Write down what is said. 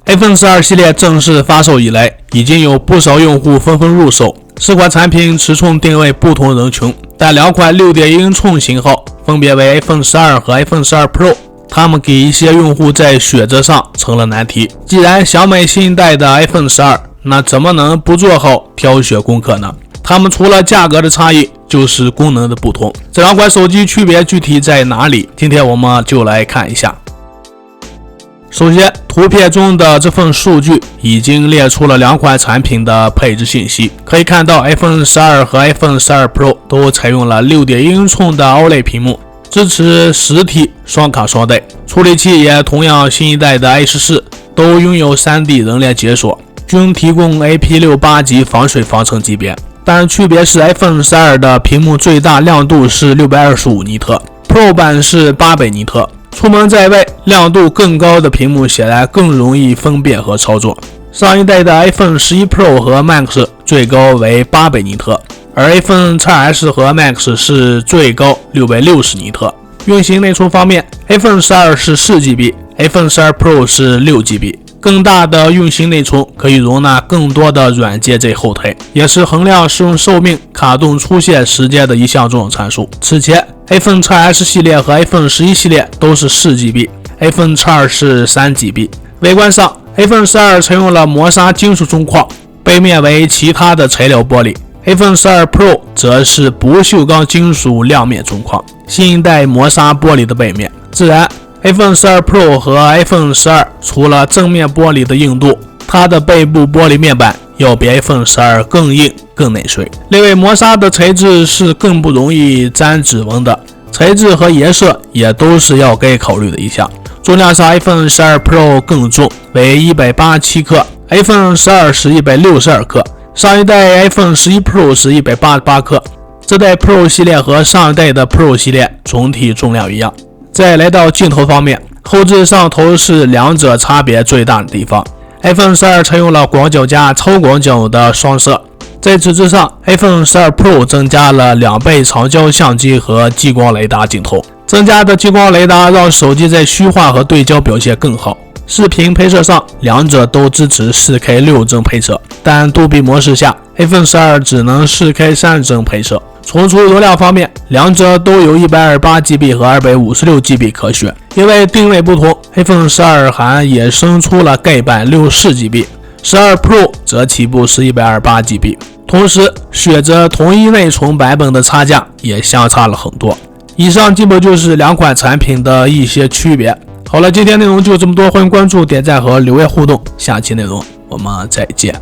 iPhone 12系列正式发售以来，已经有不少用户纷纷入手。4款产品尺寸定位不同人群，但2款 6.1 英寸型号分别为 iPhone 12和 iPhone 12 Pro， 它们给一些用户在选择上成了难题。既然想买新一代的 iPhone 12，那怎么能不做好挑选功课呢？它们除了价格的差异，就是功能的不同。这2款手机区别具体在哪里？今天我们就来看一下。首先，图片中的这份数据已经列出了2款产品的配置信息。可以看到 iPhone 12和 iPhone 12 Pro 都采用了 6.1 英寸的 OLED 屏幕，支持实体双卡双待，处理器也同样新一代的 A14， 都拥有 3D 人脸解锁，均提供 IP68 级防水防尘级别。但区别是 iPhone 12的屏幕最大亮度是625尼特， Pro 版是800尼特。出门在外，亮度更高的屏幕显然更容易分辨和操作。上一代的 iPhone 11 Pro 和 Max 最高为800尼特，而 iPhone XS 和 Max 是最高660尼特。运行内存方面， iPhone 12是 4GB， iPhone 12 Pro 是 6GB。更大的运行内存可以容纳更多的软件在后台，也是衡量使用寿命、卡顿出现时间的一项重要参数。此前 iPhone XS 系列和 iPhone 11系列都是 4GB， iPhone X2 是 3GB。 外观上， iPhone 12采用了磨砂金属中框，背面为其他的材料玻璃， iPhone 12 Pro 则是不锈钢金属亮面中框，新一代磨砂玻璃的背面。自然iPhone 12 Pro 和 iPhone 12除了正面玻璃的硬度，它的背部玻璃面板要比 iPhone 12更硬更耐水。另外，磨砂的材质是更不容易沾指纹的，材质和颜色也都是要该考虑的一项。重量上 iPhone 12 Pro 更重，为187克， iPhone 12是162克，上一代 iPhone 11 Pro 是188克。这代 Pro 系列和上一代的 Pro 系列总体重量一样。再来到镜头方面，后置摄像头是2者差别最大的地方。iPhone 12采用了广角加超广角的双摄，在此之上 iPhone 12 Pro 增加了2倍长焦相机和激光雷达镜头。增加的激光雷达让手机在虚化和对焦表现更好。视频拍摄上2者都支持 4K 6帧拍摄，但杜比模式下 iPhone 12只能 4K 3帧拍摄。存储容量方面，2者都有 128GB 和 256GB 可选。因为定位不同， iPhone 12还衍生出了盖板 64GB， 12 Pro 则起步是 128GB。 同时选择同一内存版本的差价也相差了很多。以上基本就是2款产品的一些区别。好了，今天内容就这么多，欢迎关注、点赞和留言互动，下期内容我们再见。